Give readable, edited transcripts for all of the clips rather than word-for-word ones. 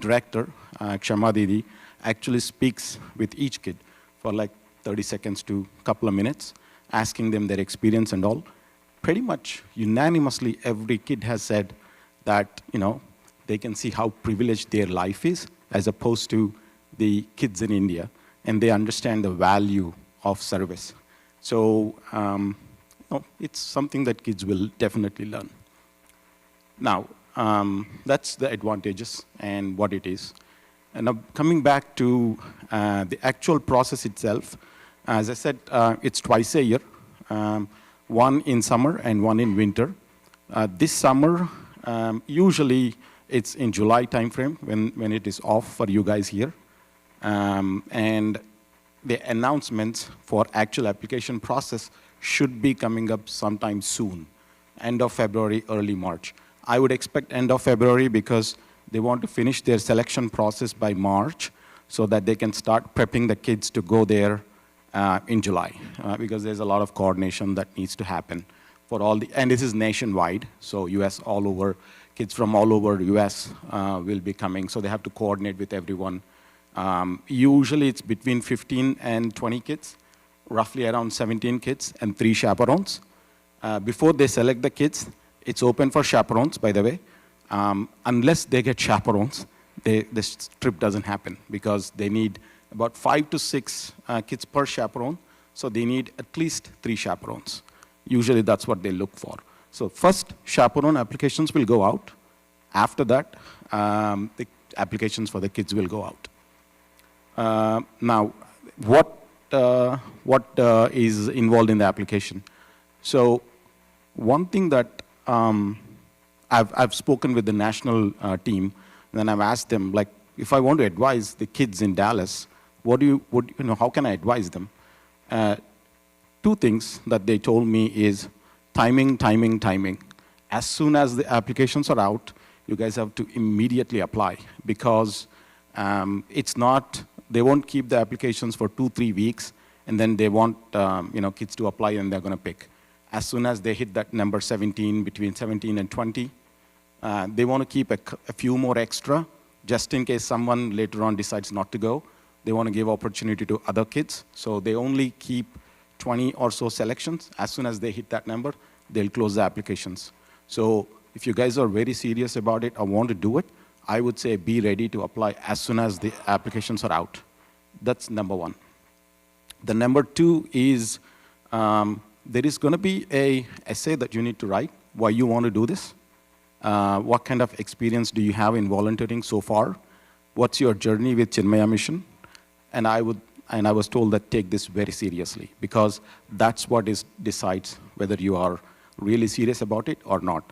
director, Kshama Didi, actually speaks with each kid for like 30 seconds to a couple of minutes, asking them their experience and all. Pretty much unanimously, every kid has said that, they can see how privileged their life is as opposed to the kids in India, and they understand the value of service. So it's something that kids will definitely learn. Now, that's the advantages and what it is. And now coming back to the actual process itself, as I said, it's twice a year, one in summer and one in winter. This summer, usually it's in July timeframe when it is off for you guys here. And the announcements for actual application process should be coming up sometime soon, end of February, early March. I would expect end of February because they want to finish their selection process by March so that they can start prepping the kids to go there in July, because there's a lot of coordination that needs to happen for all the, and this is nationwide, so US all over, kids from all over US will be coming, so they have to coordinate with everyone. Usually it's between 15 and 20 kids, roughly around 17 kids and 3 chaperones. Before they select the kids, it's open for chaperones, by the way. Unless they get chaperones, this trip doesn't happen because they need about 5 to 6 kids per chaperone, so they need at least 3 chaperones. Usually that's what they look for. So first, chaperone applications will go out. After that, the applications for the kids will go out. Now, what is involved in the application? So one thing that I've spoken with the national team, and then I've asked them, like, if I want to advise the kids in Dallas, how can I advise them? 2 things that they told me is timing. As soon as the applications are out, you guys have to immediately apply because they won't keep the applications for 2-3 weeks, and then they want kids to apply and they're going to pick. As soon as they hit that number 17, between 17 and 20, they want to keep a few more extra, just in case someone later on decides not to go. They want to give opportunity to other kids, so they only keep 20 or so selections. As soon as they hit that number, they'll close the applications. So if you guys are very serious about it or want to do it, I would say be ready to apply as soon as the applications are out. That's number 1. The number 2 is there is going to be an essay that you need to write, why you want to do this, what kind of experience do you have in volunteering so far, what's your journey with Chinmaya Mission, and I was told that take this very seriously because that's what decides whether you are really serious about it or not.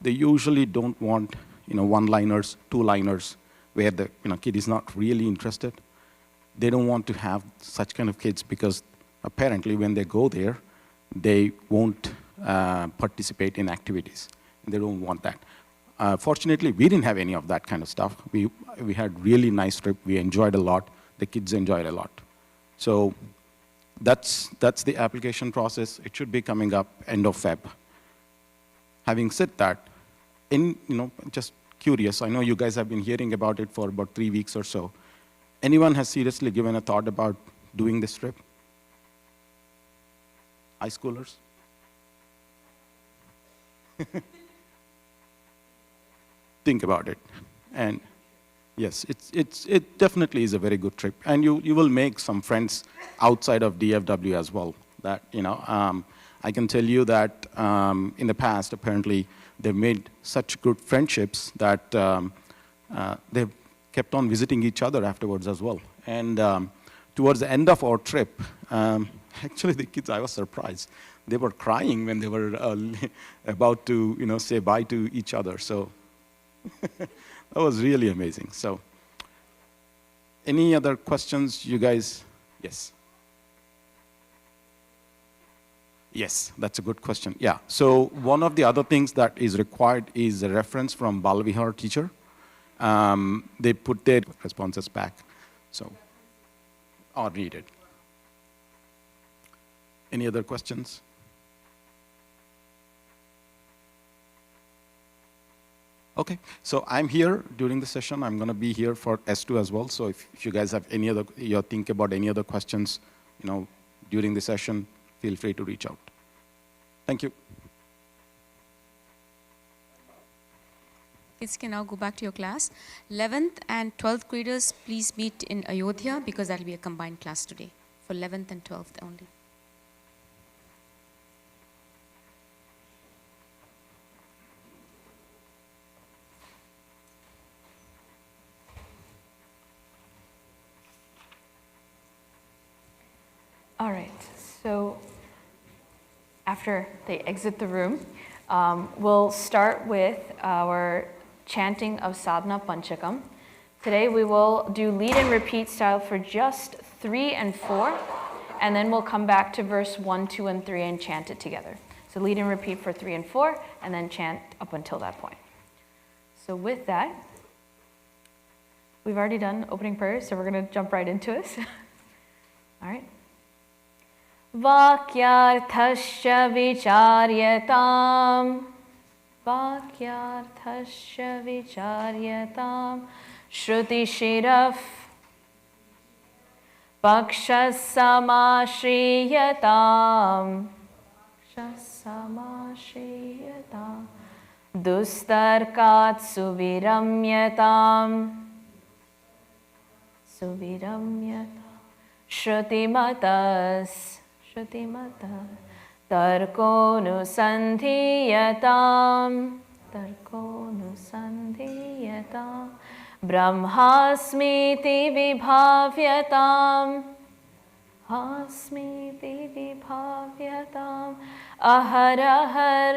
They usually don't want one-liners, 2-liners where the kid is not really interested. They don't want to have such kind of kids because apparently when they go there, they won't participate in activities. They don't want that. Fortunately, we didn't have any of that kind of stuff. We had really nice trip. We enjoyed a lot. The kids enjoyed a lot. So that's the application process. It should be coming up end of Feb. Having said that, just curious, I know you guys have been hearing about it for about 3 weeks or so. Anyone has seriously given a thought about doing this trip? High schoolers? Think about it. And yes, it definitely is a very good trip. And you will make some friends outside of DFW as well. That, I can tell you that in the past, apparently, they've made such good friendships that they've kept on visiting each other afterwards as well. And towards the end of our trip, actually the kids, I was surprised. They were crying when they were about to say bye to each other. So that was really amazing. So any other questions you guys? Yes. Yes, that's a good question. Yeah, so one of the other things that is required is a reference from Balvihar teacher. They put their responses back, so I'll read it. Any other questions? Okay, so I'm here during the session. I'm going to be here for S2 as well. So if you guys have any other, you think about any other questions, during the session, feel free to reach out. Thank you. Kids can now go back to your class. 11th and 12th graders, please meet in Ayodhya because that will be a combined class today for 11th and 12th only. All right, so after they exit the room, we'll start with our chanting of Sadhana Panchakam. Today we will do lead and repeat style for just 3 and 4, and then we'll come back to verse 1, 2, and 3 and chant it together. So lead and repeat for 3 and 4, and then chant up until that point. So with that, we've already done opening prayers, so we're going to jump right into it. All right. Vakyarthasya vicharyatam, Vakyarthasya vicharyatam, Shrutishiraf, Pakshassamashriyatam, Pakshassamashriyatam, Dustarkat suviramyatam, Suviramyatam, Shrutimatas, Shrutimata, Tarkonusandhiyatam, Tarkonusandhiyatam, Brahmasmiti vibhavyatam, Hasmiti vibhavyatam, Aharahar,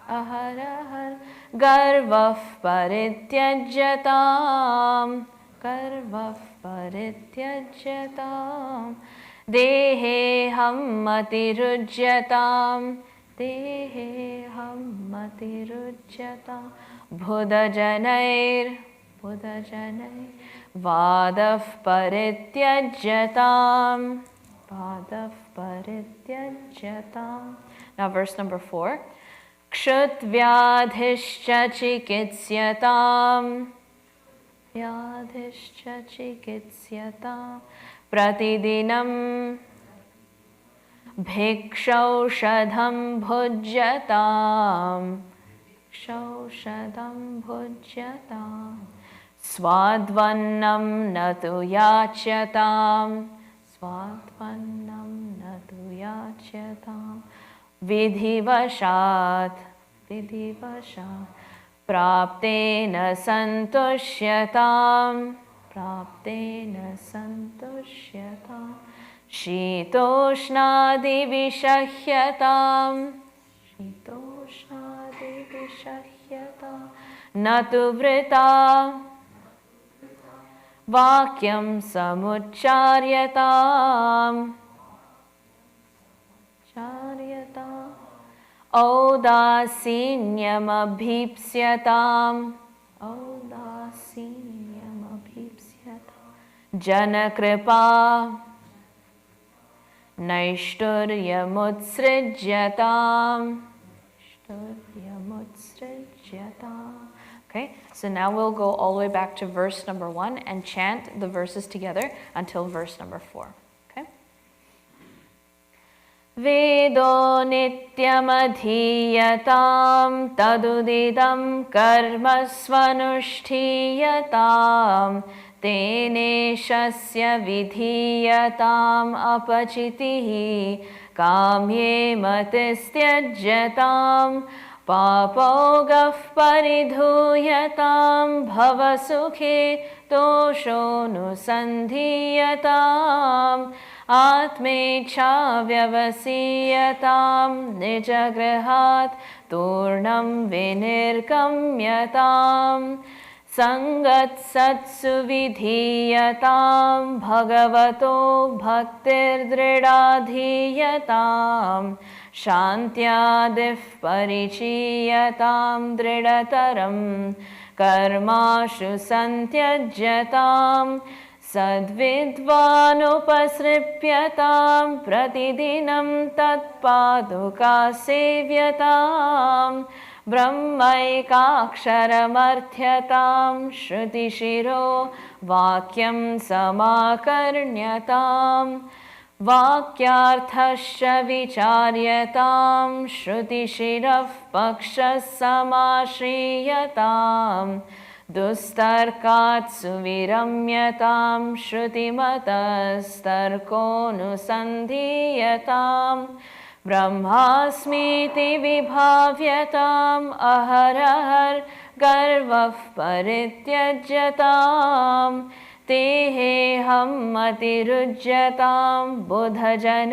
Aharahar, Garvah parityajyatam, Garvah parityajyatam, Deheham matirujyatam, Deheham matirujyatam, Bhudajanair, Bhudajanair, Vadav parityajyatam, Vadav parityajyatam. Now verse number 4. Kshutvadhishcha chikitsyatam, Vyadhishcha chikitsyatam, Pratidinam bhikshaushadham bhujyatam, Bhikshaushadham bhujyatam, Swadvannam natu yachyatam, Swadvannam natu yachyatam, Vidhivashat, Vidhivashat, Praptena santushyatam, Praptena santushyatam, Shitoshnadi vishahyatam, Shitoshnadi vishahyatam, Natu vrita, Vakyam samucharyatam, Charyatam, Audasinyam abhipsyatam, Audasinyam abhipsyatam, Janakripa, Naishturyamutsrijyatam, Naishturyamutsrijyatam. Okay, so now we'll go all the way back to verse number 1 and chant the verses together until verse number 4. Vedo nityamadhiyatam tadudidam karma svanushthiyatam tene shasya vidhiyatam apachitihi kamye matistyajyatam papogaf paridhuyatam bhavasukhe tosho nusandhiyatam Atmecha vyavasiyatam nijagrahat turnam vinirkamyatam sangat satsu vidhiyatam bhagavato bhaktir dridadhiyatam shantyadif parichiyatam dridataram karmashu santyajyatam Sadvidvanupasripyatam pratidinam tatpaduka sevyatam ब्रह्मैकाक्षरमर्थ्यतां श्रुतिशिरो वाक्यं समाकर्ण्यताम् वाक्यार्थश्च विचार्यतां श्रुतिशिरः पक्षः समाश्रीयताम् दुस्तर्कात् सुविरम्यतां श्रुतिमतस्तर्कोऽनुसन्धीयताम् ब्रह्मास्मीति विभाव्यताम् अहरहर् गर्वः परित्यज्यताम् तेहेहं मतिरुज्यतां बुधजनैर्वादः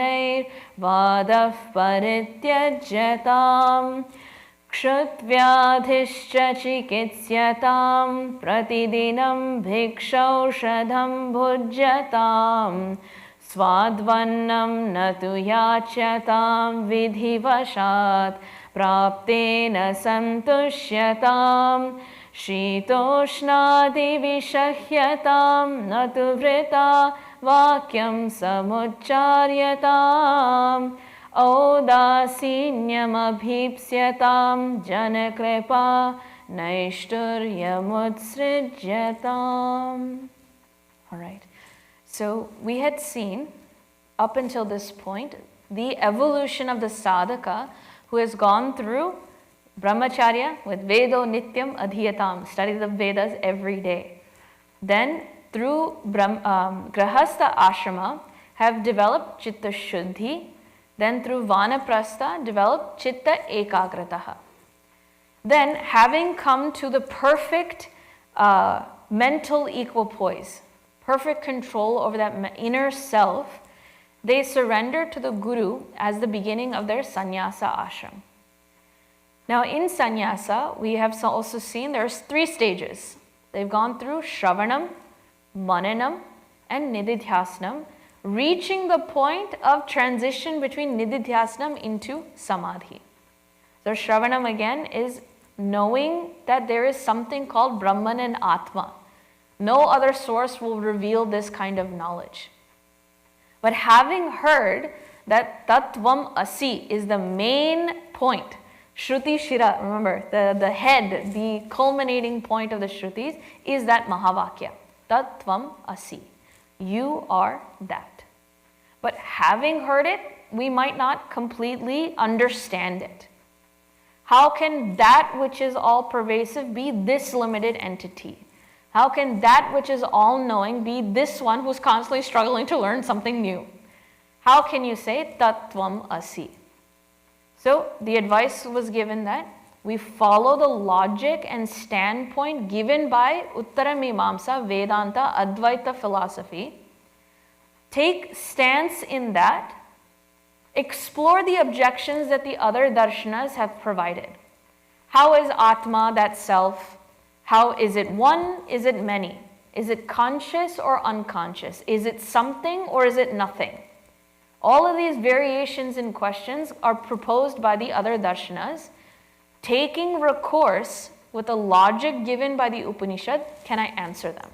परित्यज्यताम् क्षुत्व्याधिश्च चिकित्स्यतां प्रतिदिनं भिक्षौषधं भुज्यताम् स्वाद्वन्नं न तु याच्यतां विधिवशात् प्राप्तेन सन्तुष्यताम् शीतोष्णादिविषह्यतां न तु वृथा वाक्यं समुच्चार्यताम् औदासीन्यमभीप्स्यतां जनकृपा नैष्ठुर्यमुत्सृज्यताम्. All right. So we had seen up until this point the evolution of the sadhaka who has gone through brahmacharya with Vedo Nityam Adhiyatam, study the Vedas every day. Then through Grahastha Ashrama have developed Chitta Shuddhi. Then through Vanaprastha developed Chitta Ekagrataha. Then having come to the perfect mental equipoise, perfect control over that inner self, they surrender to the Guru as the beginning of their sannyasa ashram. Now in sannyasa, we have also seen there's 3 stages. They've gone through Shravanam, Mananam, and Nididhyasnam, reaching the point of transition between Nididhyasnam into Samadhi. So Shravanam again is knowing that there is something called Brahman and Atma. No other source will reveal this kind of knowledge. But having heard that Tattvam Asi is the main point, Shruti Shira, remember, the head, the culminating point of the Shrutis is that Mahavakya, Tattvam Asi. You are that. But having heard it, we might not completely understand it. How can that which is all-pervasive be this limited entity? How can that which is all-knowing be this one who's constantly struggling to learn something new? How can you say Tattvam Asi? So the advice was given that we follow the logic and standpoint given by Uttaramimamsa, Vedanta, Advaita philosophy. Take stance in that. Explore the objections that the other darshanas have provided. How is Atma, that self? How is it one? Is it many? Is it conscious or unconscious? Is it something or is it nothing? All of these variations in questions are proposed by the other darshanas. Taking recourse with the logic given by the Upanishad, can I answer them?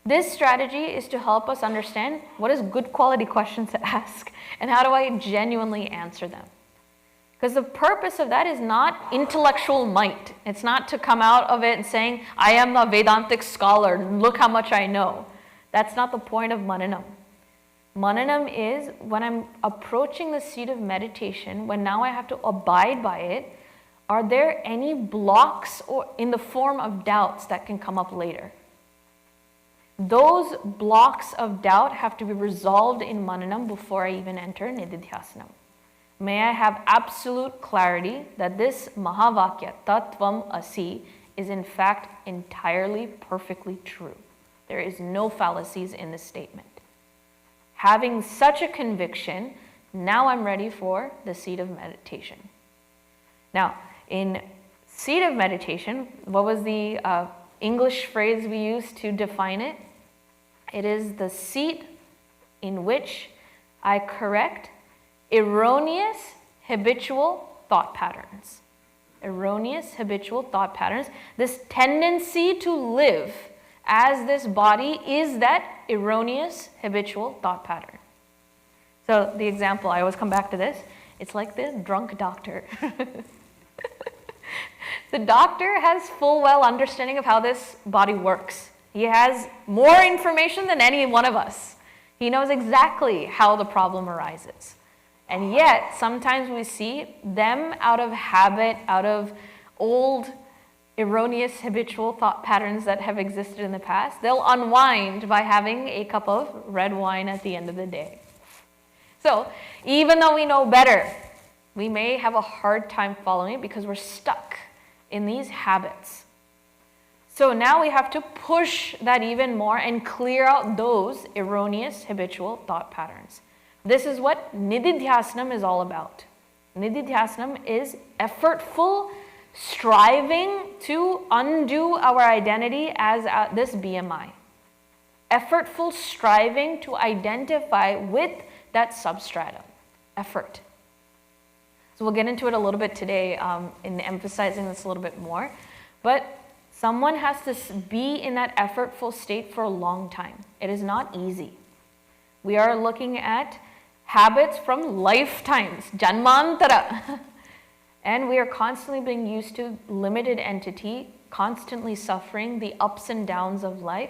This strategy is to help us understand what is good quality questions to ask and how do I genuinely answer them. Because the purpose of that is not intellectual might. It's not to come out of it and saying, I am a Vedantic scholar, look how much I know. That's not the point of Mananam. Mananam is when I'm approaching the seat of meditation, when now I have to abide by it, are there any blocks or in the form of doubts that can come up later? Those blocks of doubt have to be resolved in Mananam before I even enter Nididhyasnam. May I have absolute clarity that this Mahavakya, Tattvam Asi, is in fact entirely perfectly true. There is no fallacies in this statement. Having such a conviction, now I'm ready for the seat of meditation. Now, in seat of meditation, what was the English phrase we used to define it? It is the seat in which I correct erroneous habitual thought patterns. Erroneous habitual thought patterns. This tendency to live as this body is that erroneous habitual thought pattern. So the example, I always come back to this, it's like the drunk doctor. The doctor has full well understanding of how this body works. He has more information than any one of us. He knows exactly how the problem arises. And yet, sometimes we see them out of habit, out of old, erroneous, habitual thought patterns that have existed in the past, they'll unwind by having a cup of red wine at the end of the day. So, even though we know better, we may have a hard time following it because we're stuck in these habits. So now we have to push that even more and clear out those erroneous habitual thought patterns. This is what nididhyasana is all about. Nididhyasana is effortful striving to undo our identity as this BMI. Effortful striving to identify with that substratum. Effort. So we'll get into it a little bit today in emphasizing this a little bit more. But someone has to be in that effortful state for a long time. It is not easy. We are looking at habits from lifetimes, janmantara. And we are constantly being used to limited entity, constantly suffering the ups and downs of life.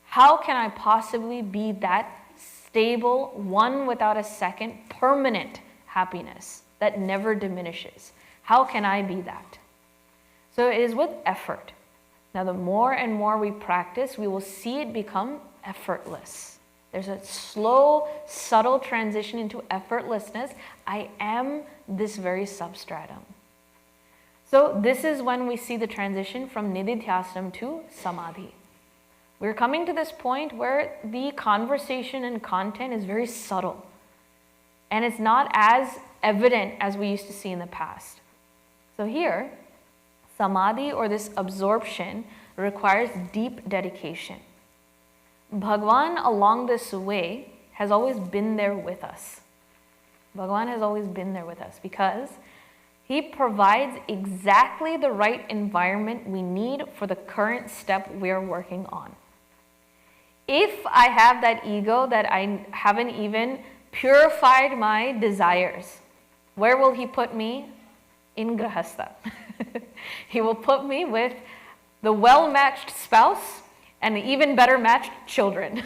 How can I possibly be that stable, one without a second, permanent happiness that never diminishes? How can I be that? So it is with effort. Now, the more and more we practice, we will see it become effortless. There's a slow, subtle transition into effortlessness. I am this very substratum. So this is when we see the transition from nididhyasana to samadhi. We're coming to this point where the conversation and content is very subtle. And it's not as evident as we used to see in the past. So here, samadhi, or this absorption, requires deep dedication. Bhagwan along this way has always been there with us. Bhagwan has always been there with us because he provides exactly the right environment we need for the current step we're working on. If I have that ego that I haven't even purified my desires, where will he put me? In grahastha. He will put me with the well-matched spouse and even better matched children.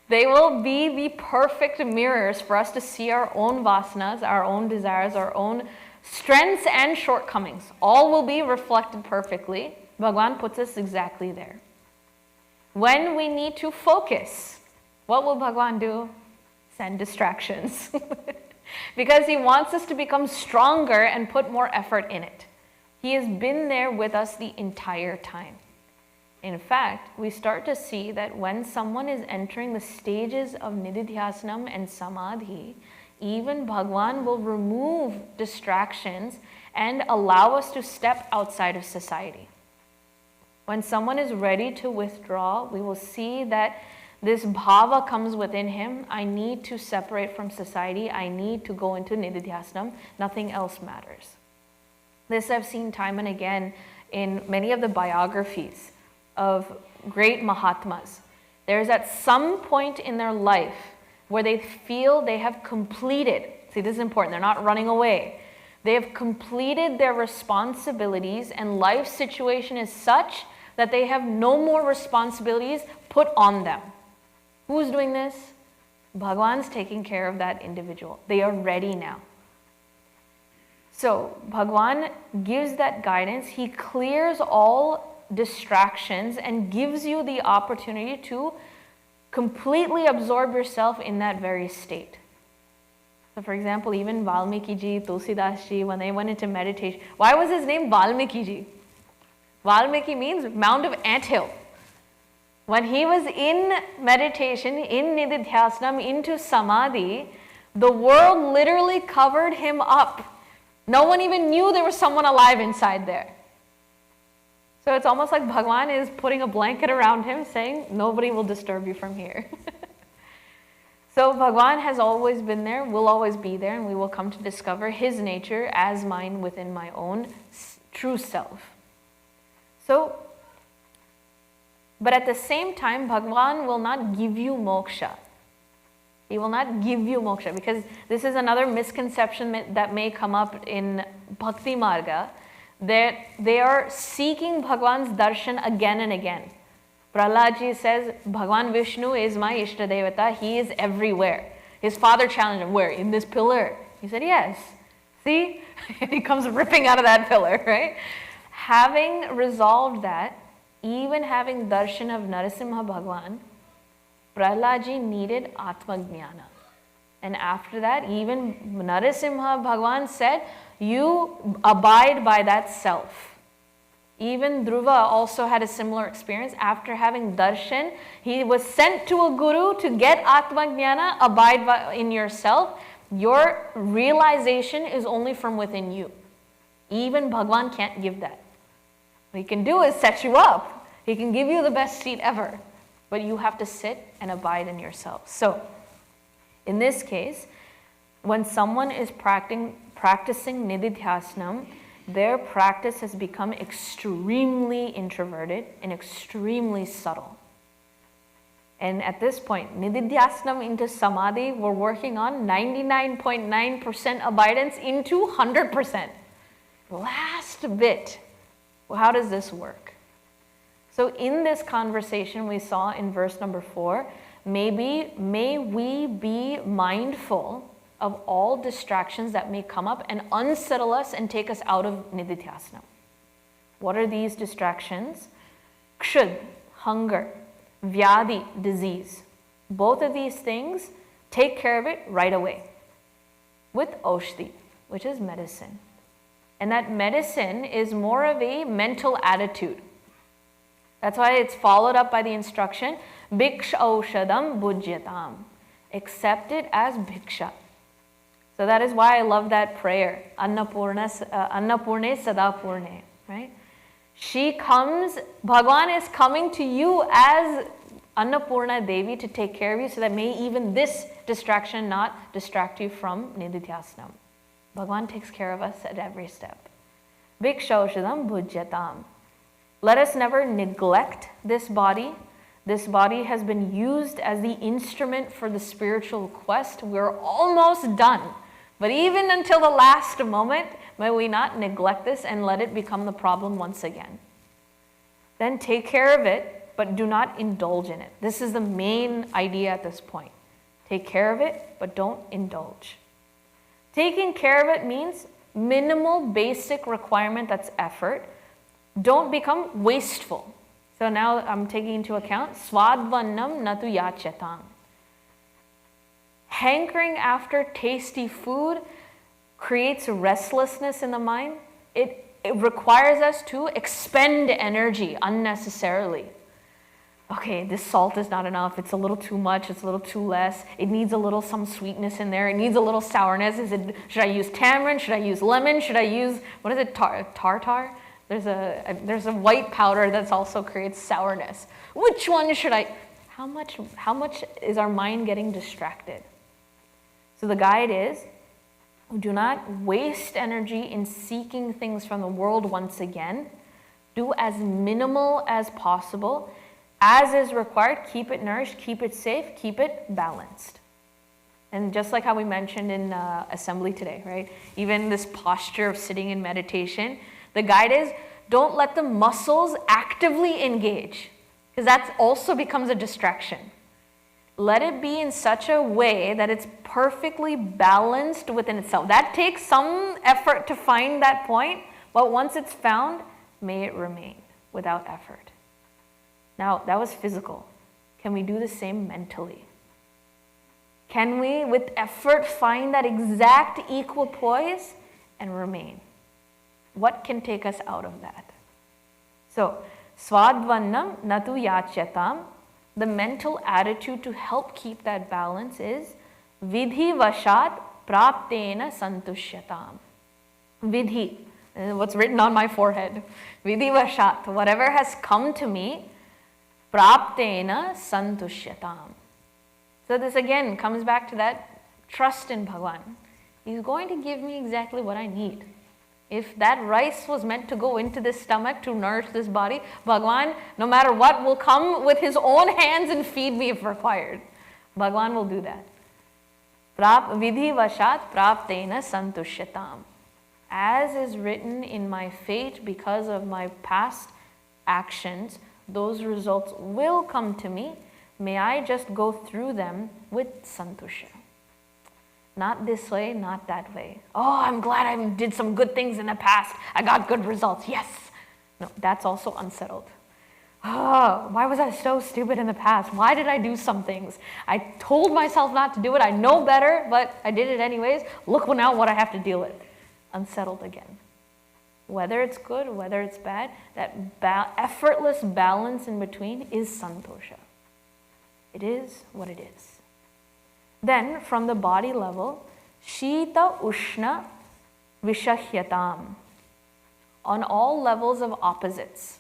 They will be the perfect mirrors for us to see our own vasanas, our own desires, our own strengths and shortcomings. All will be reflected perfectly. Bhagwan puts us exactly there. When we need to focus, what will Bhagwan do? Send distractions. Because he wants us to become stronger and put more effort in it. He has been there with us the entire time. In fact, we start to see that when someone is entering the stages of nididhyasana and samadhi, even Bhagwan will remove distractions and allow us to step outside of society. When someone is ready to withdraw, we will see that this bhava comes within him. I need to separate from society. I need to go into nididhyasana. Nothing else matters. This I've seen time and again in many of the biographies of great Mahatmas. There's at some point in their life where they feel they have completed. See, this is important. They're not running away. They have completed their responsibilities and life situation is such that they have no more responsibilities put on them. Who's doing this? Bhagwan's taking care of that individual. They are ready now. So Bhagwan gives that guidance. He clears all distractions and gives you the opportunity to completely absorb yourself in that very state. So for example, even Valmiki ji, Tulsidas ji, when they went into meditation, why was his name Valmiki ji? Valmiki means mound of anthill. When he was in meditation, in nididhyasana, into samadhi, the world literally covered him up. No one even knew there was someone alive inside there. So it's almost like Bhagwan is putting a blanket around him saying, nobody will disturb you from here. So Bhagwan has always been there, will always be there, and we will come to discover his nature as mine within my own true self. So, but at the same time, Bhagwan will not give you moksha. He will not give you moksha, because this is another misconception that may come up in Bhakti Marga, They are seeking Bhagwan's darshan again and again. Prahlad says, Bhagwan Vishnu is my Ishtadevata. He is everywhere. His father challenged him, where? In this pillar. He said, yes. See? He comes ripping out of that pillar, right? Having resolved that, even having darshan of Narasimha Bhagwan, Prahlad needed Atma Jnana. And after that, even Narasimha Bhagwan said, you abide by that self. Even Dhruva also had a similar experience. After having darshan, he was sent to a guru to get Atma Jnana, abide in yourself. Your realization is only from within you. Even Bhagwan can't give that. What he can do is set you up. He can give you the best seat ever. But you have to sit and abide in yourself. So, in this case, when someone is practicing nididhyasana, their practice has become extremely introverted and extremely subtle. And at this point, nididhyasana into samadhi, we're working on 99.9% abidance into 100%. Last bit. Well, how does this work? So in this conversation we saw in verse number 4, may we be mindful of all distractions that may come up and unsettle us and take us out of nididhyasana. What are these distractions? Kshud, hunger, vyadi, disease. Both of these things, take care of it right away with aushti, which is medicine. And that medicine is more of a mental attitude. That's why it's followed up by the instruction, bhiksha aushadam bhujyatam. Accept it as bhiksha. So that is why I love that prayer, Annapurne Sadapurne, right? She comes, Bhagwan is coming to you as Annapurna Devi to take care of you so that may even this distraction not distract you from nididhyasana. Bhagwan takes care of us at every step. Bhikshaushadam bhujyatam. Let us never neglect this body. This body has been used as the instrument for the spiritual quest. We're almost done. But even until the last moment, may we not neglect this and let it become the problem once again. Then take care of it, but do not indulge in it. This is the main idea at this point. Take care of it, but don't indulge. Taking care of it means minimal basic requirement, that's effort. Don't become wasteful. So now I'm taking into account swadvannam natu yachatam. Hankering after tasty food creates restlessness in the mind. It requires us to expend energy unnecessarily. Okay, this salt is not enough. It's a little too much. It's a little too less. It needs a little some sweetness in there. It needs a little sourness. Should I use tamarind? Should I use lemon? Should I use, what is it, tartar? There's a white powder that also creates sourness. Which one should I? How much is our mind getting distracted? So the guide is, do not waste energy in seeking things from the world once again. Do as minimal as possible. As is required, keep it nourished, keep it safe, keep it balanced. And just like how we mentioned in assembly today, right? Even this posture of sitting in meditation, the guide is, don't let the muscles actively engage, because that also becomes a distraction. Let it be in such a way that it's perfectly balanced within itself. That takes some effort to find that point, but once it's found, may it remain without effort. Now, that was physical. Can we do the same mentally? Can we, with effort, find that exact equipoise and remain? What can take us out of that? So, swadvannam natu yachyatam. The mental attitude to help keep that balance is vidhi vashat praptena santushyatam. Vidhi, what's written on my forehead. Vidhi vashat, whatever has come to me, praptena santushyatam. So this again comes back to that trust in Bhagwan. He's going to give me exactly what I need. If that rice was meant to go into this stomach to nourish this body, Bhagwan, no matter what, will come with his own hands and feed me if required. Bhagwan will do that. Vidhi vashat praptena santushyatam. as is written in my fate because of my past actions, those results will come to me. May I just go through them with santusha. Not this way, not that way. Oh, I'm glad I did some good things in the past. I got good results. Yes. No, that's also unsettled. Oh, why was I so stupid in the past? Why did I do some things? I told myself not to do it. I know better, but I did it anyways. Look now what I have to deal with. Unsettled again. Whether it's good, whether it's bad, that effortless balance in between is santosha. It is what it is. Then, from the body level, shita ushna vishahyatam. On all levels of opposites,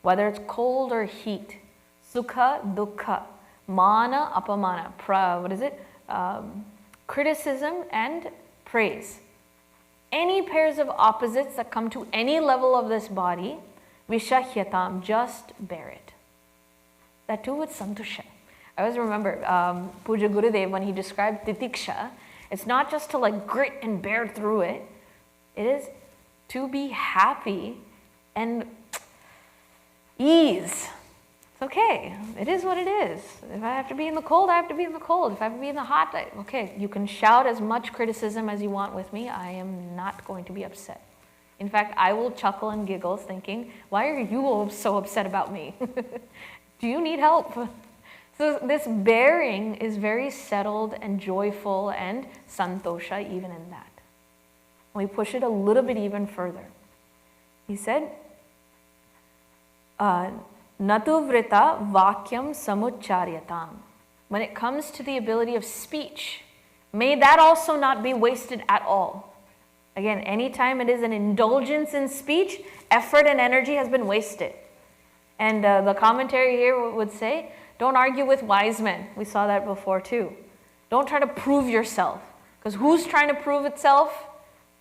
whether it's cold or heat, sukha, dukkha, mana, apamana, criticism and praise. Any pairs of opposites that come to any level of this body, vishahyatam, just bear it. That too with santusha. I always remember Puja Gurudev when he described titiksha, it's not just to like grit and bear through it. It is to be happy and ease. It's okay. It is what it is. If I have to be in the cold, I have to be in the cold. If I have to be in the hot, okay, you can shout as much criticism as you want with me. I am not going to be upset. In fact, I will chuckle and giggle thinking, why are you all so upset about me? Do you need help? So this bearing is very settled and joyful and santosha even in that. We push it a little bit even further. He said, Natu vrita vakyam samucharyatam. When it comes to the ability of speech, may that also not be wasted at all. Again, anytime it is an indulgence in speech, effort and energy has been wasted. And the commentary here would say, don't argue with wise men. We saw that before too. Don't try to prove yourself. Because who's trying to prove itself?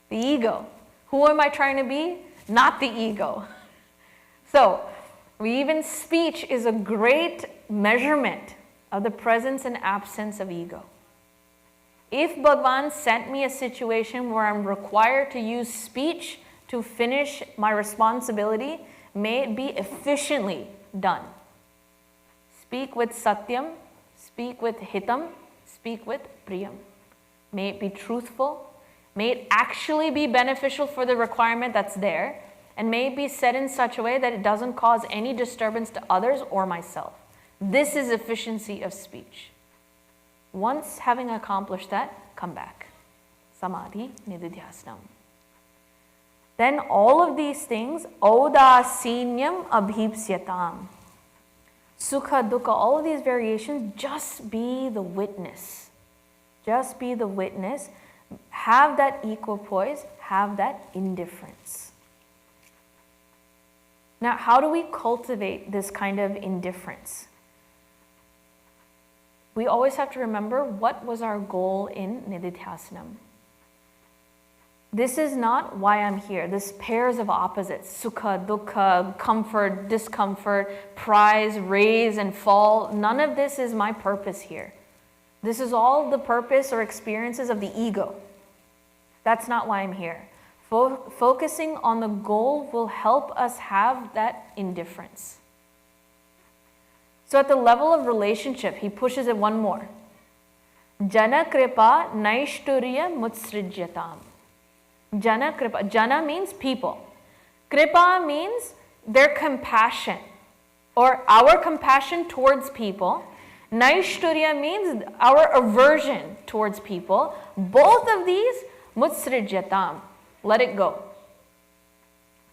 The ego. Who am I trying to be? Not the ego. So, even speech is a great measurement of the presence and absence of ego. If Bhagavan sent me a situation where I'm required to use speech to finish my responsibility, may it be efficiently done. Speak with satyam, speak with hitam, speak with priyam. May it be truthful, may it actually be beneficial for the requirement that's there, and may it be said in such a way that it doesn't cause any disturbance to others or myself. This is efficiency of speech. Once having accomplished that, come back. Samadhi nididhyasnam. Then all of these things, audasinyam abhipsyatam. Sukha, dukkha, all of these variations, just be the witness. Just be the witness. Have that equipoise, have that indifference. Now, how do we cultivate this kind of indifference? We always have to remember what was our goal in nididhyasanam. This is not why I'm here. This pairs of opposites, sukha, dukkha, comfort, discomfort, rise, raise, and fall. None of this is my purpose here. This is all the purpose or experiences of the ego. That's not why I'm here. Focusing on the goal will help us have that indifference. So at the level of relationship, he pushes it one more. Jana kripa naishturya mutsrijyatam. Jana kripa. Jana means people. Kripa means their compassion or our compassion towards people. Naishturya means our aversion towards people. Both of these, mutsrijyatam. Let it go.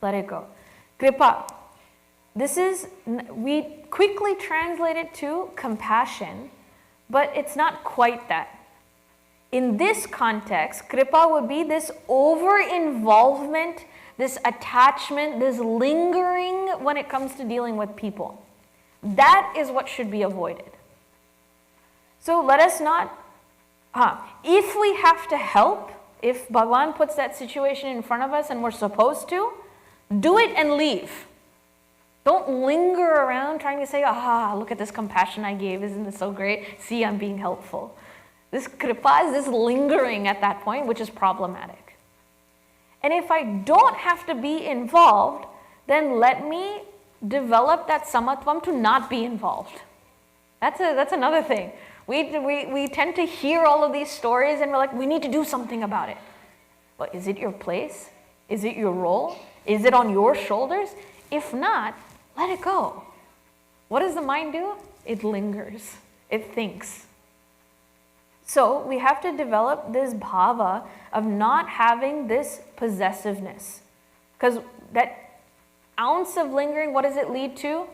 Let it go. Kripa. This is, we quickly translate it to compassion, but it's not quite that. In this context, kripa would be this over-involvement, this attachment, this lingering when it comes to dealing with people. That is what should be avoided. So let us not, if we have to help, if Bhagavan puts that situation in front of us and we're supposed to, do it and leave. Don't linger around trying to say, look at this compassion I gave, isn't this so great? See, I'm being helpful. This kripa is this lingering at that point, which is problematic. And if I don't have to be involved, then let me develop that samatvam to not be involved. That's another thing. We tend to hear all of these stories and we're like, we need to do something about it. But is it your place? Is it your role? Is it on your shoulders? If not, let it go. What does the mind do? It lingers. It thinks. So we have to develop this bhava of not having this possessiveness. Because that ounce of lingering, what does it lead to?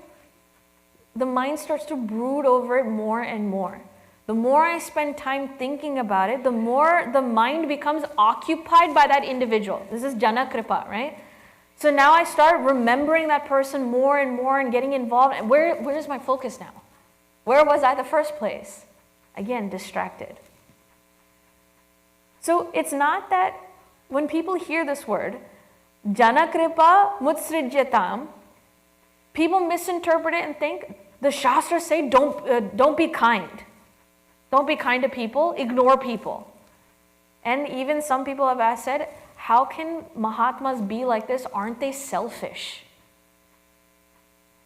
The mind starts to brood over it more and more. The more I spend time thinking about it, the more the mind becomes occupied by that individual. This is jana kripa, right? So now I start remembering that person more and more and getting involved. And where's my focus now? Where was I the first place? Again, distracted. So it's not that when people hear this word, jana kripa mutsrijyatam, people misinterpret it and think the Shastras say don't be kind. Don't be kind to people, ignore people. And even some people have said, how can Mahatmas be like this? Aren't they selfish?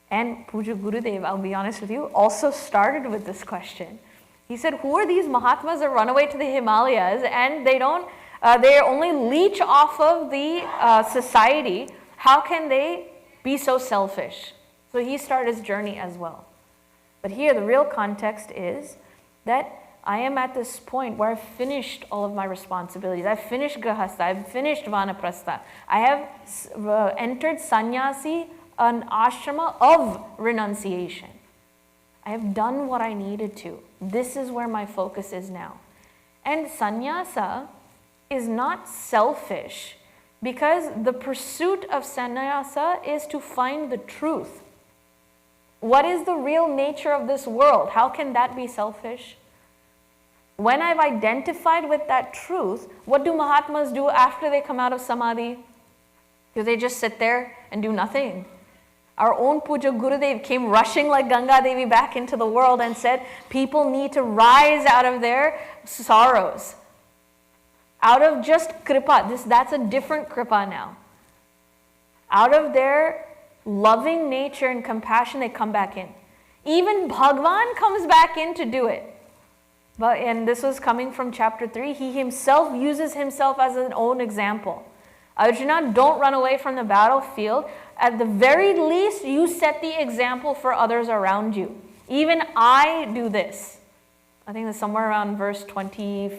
And Puja Gurudev, I'll be honest with you, also started with this question. He said, who are these Mahatmas that run away to the Himalayas and they only leech off of the society? How can they be so selfish? So he started his journey as well. But here the real context is that I am at this point where I've finished all of my responsibilities. I've finished grahastha, I've finished vanaprastha. I have entered sannyasi, an ashrama of renunciation. I have done what I needed to. This is where my focus is now. And sannyasa is not selfish because the pursuit of sannyasa is to find the truth. What is the real nature of this world? How can that be selfish? When I've identified with that truth, what do Mahatmas do after they come out of samadhi? Do they just sit there and do nothing? Our own Puja Gurudev came rushing like Ganga Devi back into the world and said, people need to rise out of their sorrows. Out of just kripa, that's a different kripa now. Out of their loving nature and compassion, they come back in. Even Bhagwan comes back in to do it. And this was coming from chapter 3. He himself uses himself as an own example. Arjuna, don't run away from the battlefield. At the very least, you set the example for others around you. Even I do this. I think it's somewhere around verse 25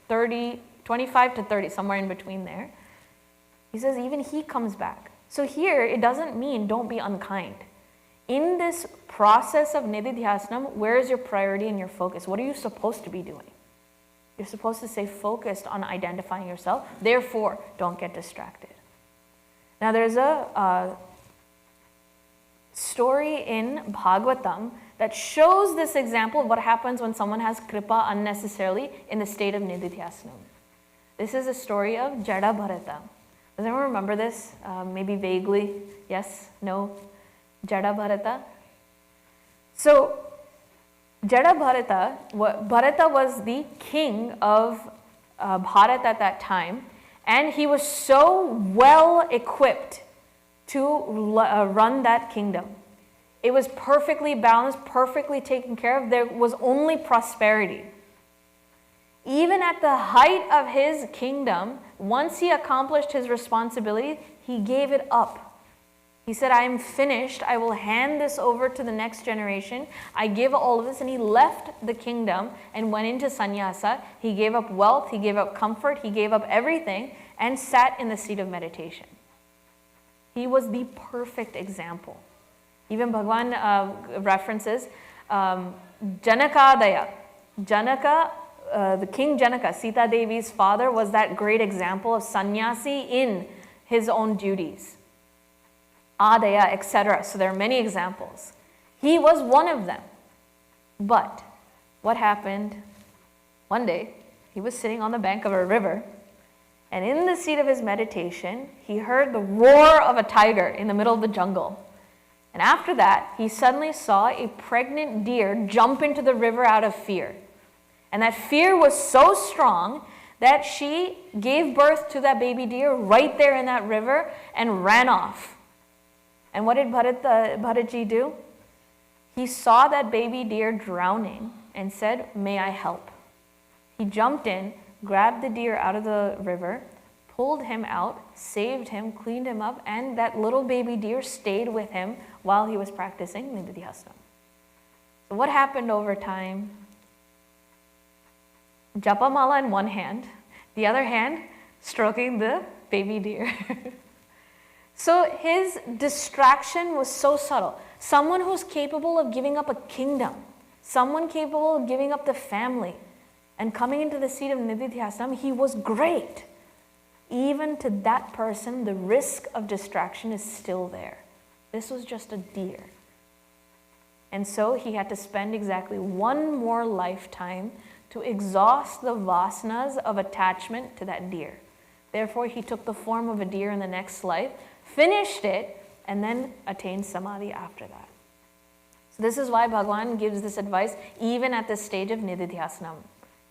to 30, somewhere in between there. He says even he comes back. So here, it doesn't mean don't be unkind. In this process of nididhyasana, where is your priority and your focus? What are you supposed to be doing? You're supposed to stay focused on identifying yourself. Therefore, don't get distracted. Now, there's a story in Bhagavatam that shows this example of what happens when someone has kripa unnecessarily in the state of nididhyasana. This is a story of Jada Bharata. Does anyone remember this? Maybe vaguely? Yes? No? Jada Bharata? So, Jada Bharata was the king of Bharat at that time, and he was so well equipped to run that kingdom. It was perfectly balanced, perfectly taken care of. There was only prosperity. Even at the height of his kingdom, once he accomplished his responsibility, he gave it up. He said, I am finished. I will hand this over to the next generation. I give all of this. And he left the kingdom and went into sannyasa. He gave up wealth. He gave up comfort. He gave up everything and sat in the seat of meditation. He was the perfect example. Even Bhagwan references Janakadaya. Janaka, the king Janaka, Sita Devi's father, was that great example of sannyasi in his own duties. Adaya, etc. So there are many examples. He was one of them. But what happened? One day, he was sitting on the bank of a river, and in the seat of his meditation, he heard the roar of a tiger in the middle of the jungle. And after that, he suddenly saw a pregnant deer jump into the river out of fear. And that fear was so strong that she gave birth to that baby deer right there in that river and ran off. And what did Bharatji do? He saw that baby deer drowning and said, "May I help?" He jumped in, grabbed the deer out of the river, pulled him out, saved him, cleaned him up, and that little baby deer stayed with him while he was practicing Nididhyasana. So what happened over time? Japamala in one hand, the other hand stroking the baby deer. So his distraction was so subtle. Someone who's capable of giving up a kingdom, someone capable of giving up the family and coming into the seat of Nididhyasana, he was great. Even to that person, the risk of distraction is still there. This was just a deer. And so he had to spend exactly one more lifetime to exhaust the vasanas of attachment to that deer. Therefore, he took the form of a deer in the next life, finished it, and then attained samadhi after that. So this is why Bhagavan gives this advice even at this stage of Nididhyasana.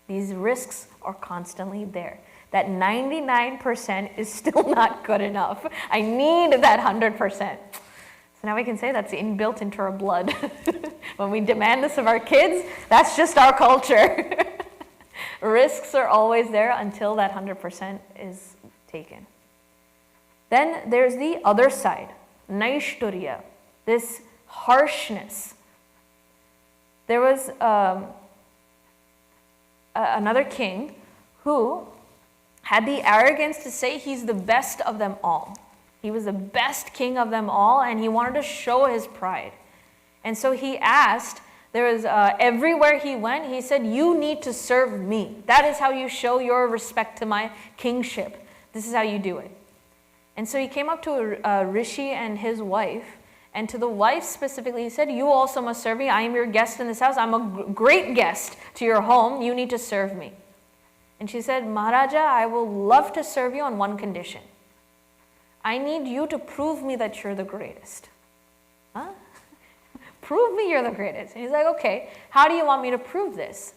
These risks are constantly there. That 99% is still not good enough. I need that 100%. So now we can say that's inbuilt into our blood. When we demand this of our kids, that's just our culture. Risks are always there until that 100% is taken. Then there's the other side, Naishturya, this harshness. There was another king who had the arrogance to say he's the best of them all. He was the best king of them all, and he wanted to show his pride. And so he asked, everywhere he went, he said, "You need to serve me. That is how you show your respect to my kingship. This is how you do it." And so he came up to a rishi and his wife, and to the wife specifically, he said, "You also must serve me. I am your guest in this house. I'm a great guest to your home. You need to serve me." And she said, "Maharaja, I will love to serve you on one condition. I need you to prove me that you're the greatest." Huh? Prove me you're the greatest. And he's like, "Okay, how do you want me to prove this?"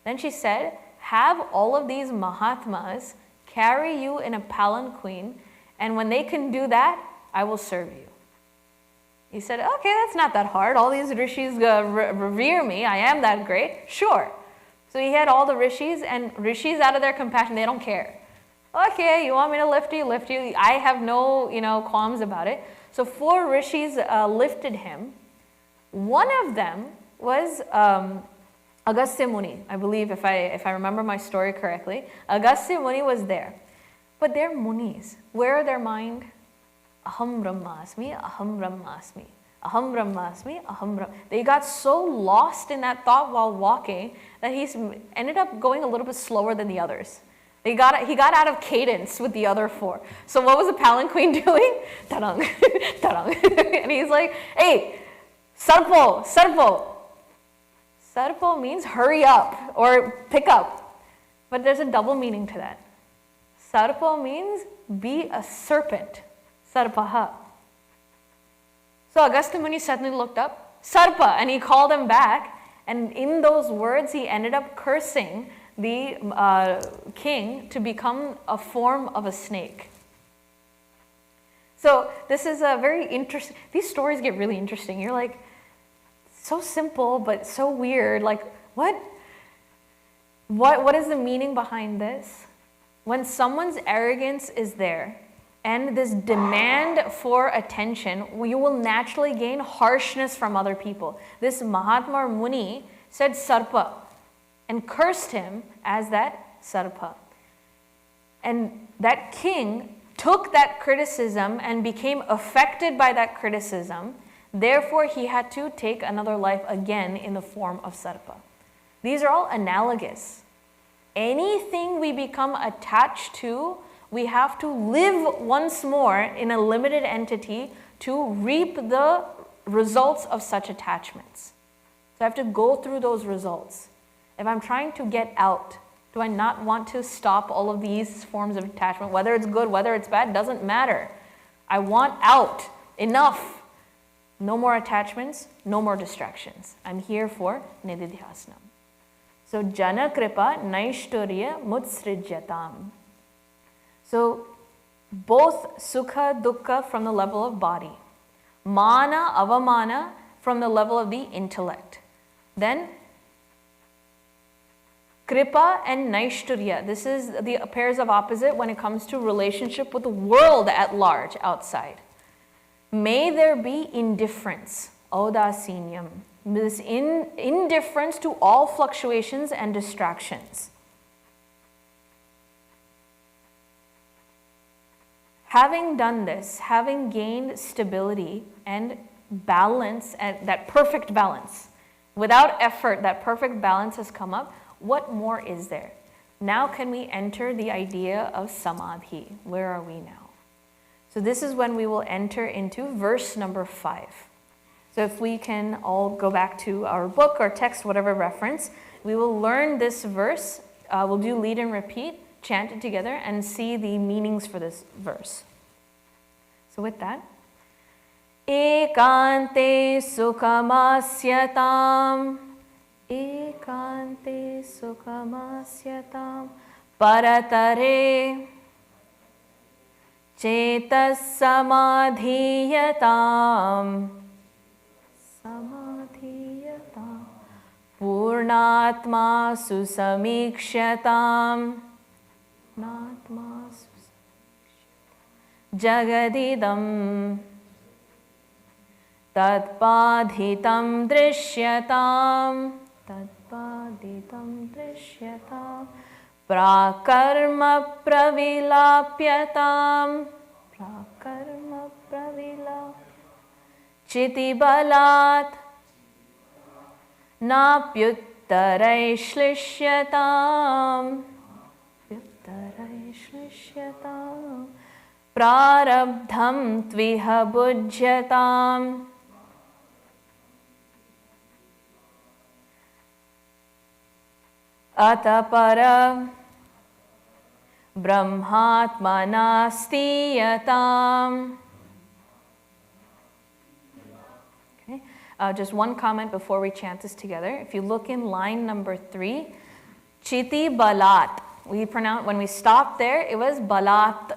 Then she said, "Have all of these Mahatmas carry you in a palanquin, and when they can do that, I will serve you." He said, "Okay, that's not that hard. All these rishis revere me. I am that great. Sure." So he had all the rishis, and rishis, out of their compassion, they don't care. "Okay, you want me to lift you, lift you. I have no, qualms about it." So 4 rishis lifted him. One of them was Agastya Muni, I believe, if I remember my story correctly. Agastya Muni was there. But they're munis. Where are their mind? Aham Brahmasmi, Aham Brahmasmi. Aham Brahmasmi, Aham Brahm. They got so lost in that thought while walking that he ended up going a little bit slower than the others. He got out of cadence with the other 4. So what was the palanquin doing? Ta-dang, ta-dang. And he's like, "Hey, Sarpo, Sarpo." Sarpo means hurry up or pick up. But there's a double meaning to that. Sarpo means be a serpent. Sarpaha. So Agastya Muni suddenly looked up, "Sarpa," and he called him back. And in those words, he ended up cursing the king to become a form of a snake. So this is a very interesting, these stories get really interesting. You're like, so simple, but so weird. Like, what is the meaning behind this? When someone's arrogance is there, and this demand for attention, you will naturally gain harshness from other people. This Mahatma or Muni said Sarpa and cursed him as that Sarpa. And that king took that criticism and became affected by that criticism. Therefore, he had to take another life again in the form of Sarpa. These are all analogous. Anything we become attached to, we have to live once more in a limited entity to reap the results of such attachments. So I have to go through those results. If I'm trying to get out, do I not want to stop all of these forms of attachment? Whether it's good, whether it's bad, doesn't matter. I want out. Enough. No more attachments, no more distractions. I'm here for Nididhyasana. So jana kripa naishturya mutsrijyatam. So both sukha, dukkha from the level of body, mana, avamana from the level of the intellect. Then kripa and naishturya. This is the pairs of opposite when it comes to relationship with the world at large outside. May there be indifference, audasinyam. This indifference to all fluctuations and distractions. Having done this, having gained stability and balance, and that perfect balance, without effort, that perfect balance has come up, what more is there? Now can we enter the idea of samadhi? Where are we now? So this is when we will enter into verse number 5. So if we can all go back to our book or text, whatever reference, we will learn this verse. We'll do lead and repeat, chant it together, and see the meanings for this verse. So with that, ekante sukhamasyatam, ekante sukhamasyatam, paratare chetas samadhiyatam, samadhiyatam, purnatma susamikshatam, purnatma jagadidam tatpadhitam drishyatam, tatpadhitam drishyatam, prakarma pravilapyatam, prakarma pravilapyatam, chitibalat napyuttaraishlisyatam, napyuttaraishlisyatam, prarabdham tviha bhujyatam, atapara brahmatmanastiyatam. Okay. Just one comment before we chant this together. If you look in line number 3, chiti balat. We pronounce, when we stopped there, it was balat.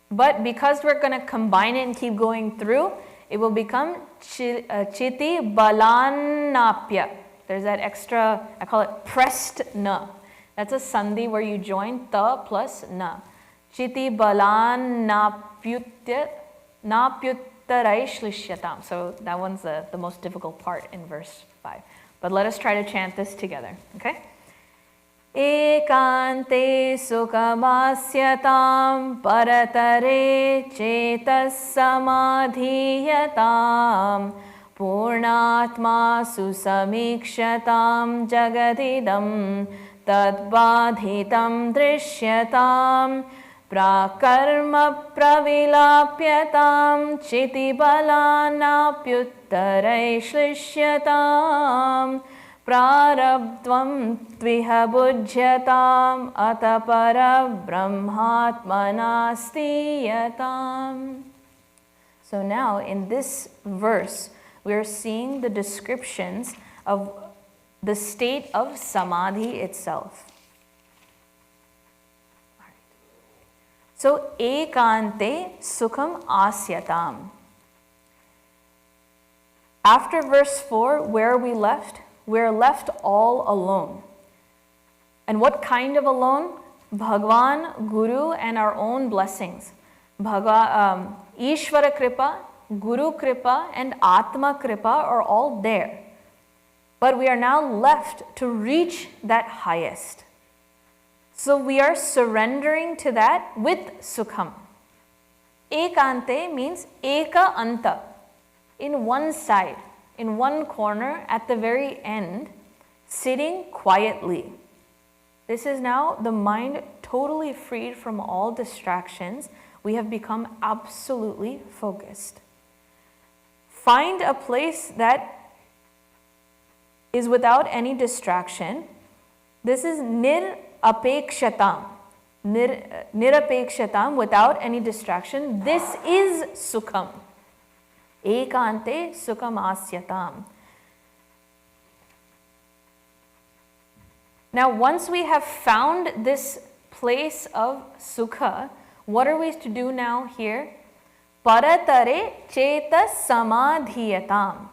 But because we're going to combine it and keep going through, it will become chiti balanapya. There's that extra, I call it pressed na. That's a sandhi where you join ta plus na. Chiti balanapyuttaraishlisyatam. So that one's the most difficult part in verse 5. But let us try to chant this together, okay? Ekante sukhamasyatam, paratare chetas samadhiyatam, purnatma susamikshatam, jagadidam tadbadhitam drishyatam, prakarma pravilapyatam, chitibalanapyuttaraishlisyatam, prarabdvam tviha bhujyatam, atapara brahmatmanastiyatam. So now in this verse, we are seeing the descriptions of the state of samadhi itself. So, ekante sukham asyatam. After verse 4, where are we left? We're left all alone. And what kind of alone? Bhagwan, Guru, and our own blessings. Ishvara Kripa, Guru Kripa, and Atma Kripa are all there. But we are now left to reach that highest. So we are surrendering to that with Sukham. Ekante means Eka Anta, in one side, in one corner, at the very end, sitting quietly. This is now the mind totally freed from all distractions. We have become absolutely focused. Find a place that is without any distraction. This is nirapekshatam. Nirapekshatam, without any distraction. This is sukham. Ekante sukham asyatam. Now, once we have found this place of sukha, what are we to do now here? Paratare chetas samadhiyatam.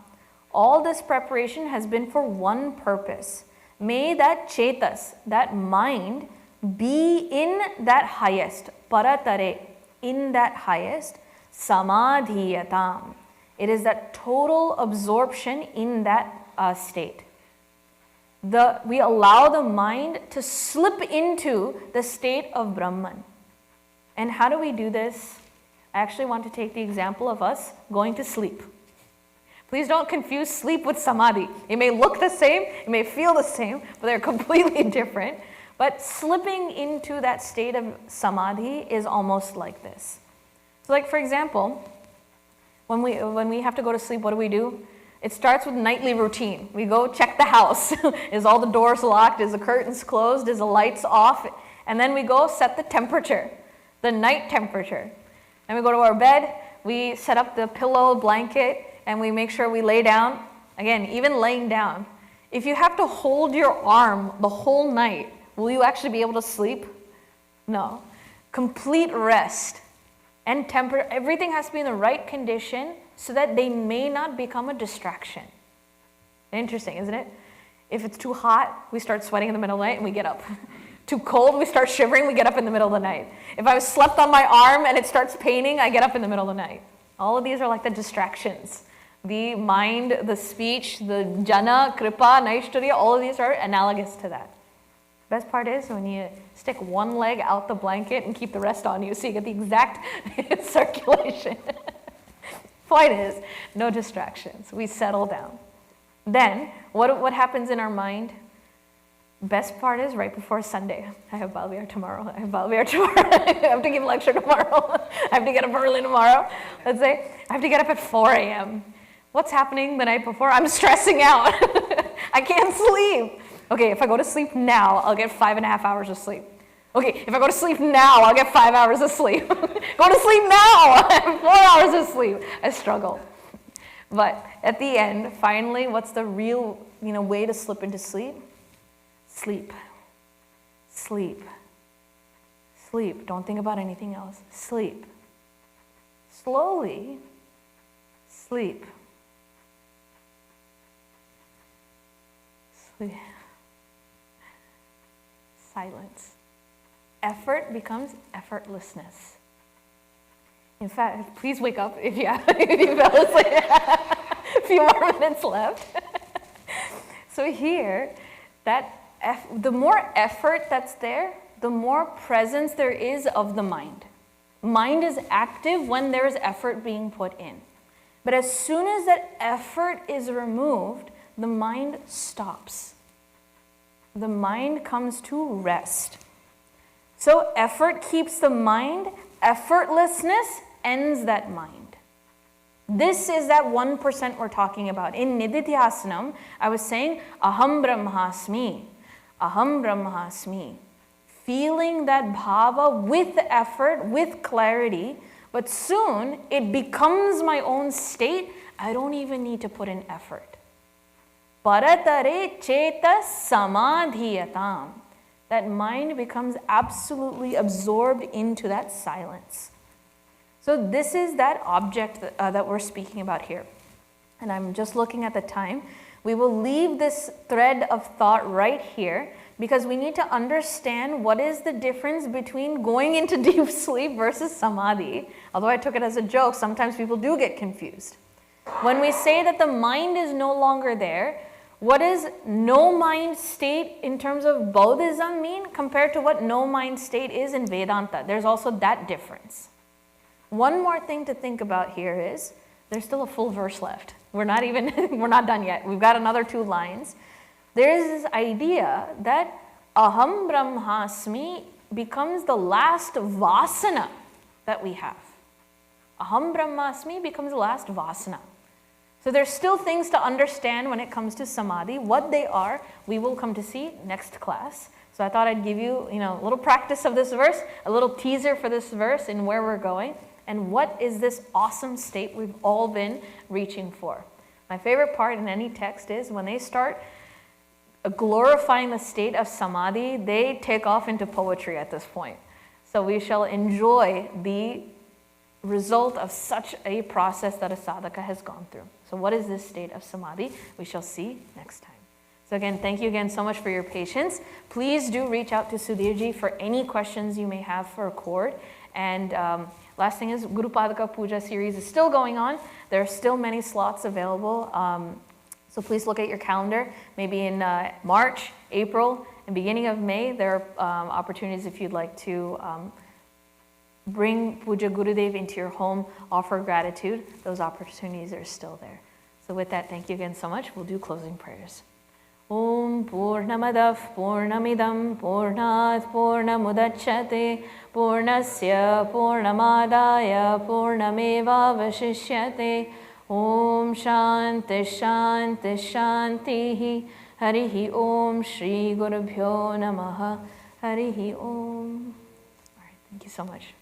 All this preparation has been for one purpose. May that chetas, that mind, be in that highest, paratare, in that highest, samadhiyatam. It is that total absorption in that state. We allow the mind to slip into the state of Brahman. And how do we do this? I actually want to take the example of us going to sleep. Please don't confuse sleep with samadhi. It may look the same, it may feel the same, but they're completely different. But slipping into that state of samadhi is almost like this. So like for example, when we have to go to sleep, what do? It starts with nightly routine. We go check the house. Is all the doors locked? Is the curtains closed? Is the lights off? And then we go set the temperature, the night temperature. And we go to our bed, we set up the pillow, blanket, and we make sure we lay down. Again, even laying down. If you have to hold your arm the whole night, will you actually be able to sleep? No. Complete rest and temperature, everything has to be in the right condition so that they may not become a distraction. Interesting, isn't it? If it's too hot, we start sweating in the middle of the night and we get up. Too cold, we start shivering, we get up in the middle of the night. If I was slept on my arm and it starts paining, I get up in the middle of the night. All of these are like the distractions. The mind, the speech, the jana, kripa, naishtarya, all of these are analogous to that. Best part is when you stick one leg out the blanket and keep the rest on you so you get the exact circulation. Point is, no distractions. We settle down. Then, what happens in our mind? Best part is right before Sunday. I have Balviar tomorrow. I have to give a lecture tomorrow. I have to get up early tomorrow. Let's say I have to get up at 4 a.m. What's happening the night before? I'm stressing out. I can't sleep. Okay, if I go to sleep now, I'll get 5.5 hours of sleep. Okay, if I go to sleep now, I'll get 5 hours of sleep. Go to sleep now! I have 4 hours of sleep. I struggle. But at the end, finally, what's the real way to slip into sleep? Sleep. Sleep. Sleep. Don't think about anything else. Sleep. Slowly, sleep. Sleep. Silence. Effort becomes effortlessness. In fact, please wake up if you fell asleep. A few more minutes left. So here, the more effort that's there, the more presence there is of the mind. Mind is active when there is effort being put in. But as soon as that effort is removed, the mind stops. The mind comes to rest. So effort keeps the mind, effortlessness ends that mind. This is that 1% we're talking about. In Nididhyasanam, I was saying, Aham Brahmasmi, Aham Brahmasmi. Feeling that bhava with effort, with clarity, but soon it becomes my own state. I don't even need to put in effort. Paratare cheta samadhiyatam. That mind becomes absolutely absorbed into that silence. So this is that object that we're speaking about here. And I'm just looking at the time. We will leave this thread of thought right here because we need to understand what is the difference between going into deep sleep versus samadhi. Although I took it as a joke, sometimes people do get confused. When we say that the mind is no longer there, what does no mind state in terms of Buddhism mean compared to what no mind state is in Vedanta? There's also that difference. One more thing to think about here is, there's still a full verse left. We're not done yet. We've got another 2 lines. There is this idea that Aham Brahmasmi becomes the last vasana that we have. Aham Brahmasmi becomes the last vasana. So there's still things to understand when it comes to samadhi. What they are, we will come to see next class. So I thought I'd give you, a little practice of this verse, a little teaser for this verse and where we're going, and what is this awesome state we've all been reaching for. My favorite part in any text is when they start glorifying the state of samadhi, they take off into poetry at this point. So we shall enjoy the result of such a process that a sadhaka has gone through. So what is this state of samadhi? We shall see next time. So again, thank you again so much for your patience. Please do reach out to Sudhirji for any questions you may have for Chord. And last thing is, Guru Padaka Puja series is still going on. There are still many slots available. So please look at your calendar. Maybe in March, April, and beginning of May, there are opportunities if you'd like to bring Puja Gurudev into your home, offer gratitude. Those opportunities are still there. So with that, thank you again so much. We'll do closing prayers. Om Purnamadav Purnamidam Purnat Purnamudachyate Purnasya Purnamadaya Purnameva Vashishyate Om Shanti Shanti Shanti Harihi Om Shri Gurubhyo Namaha Harihi Om. All right, thank you so much.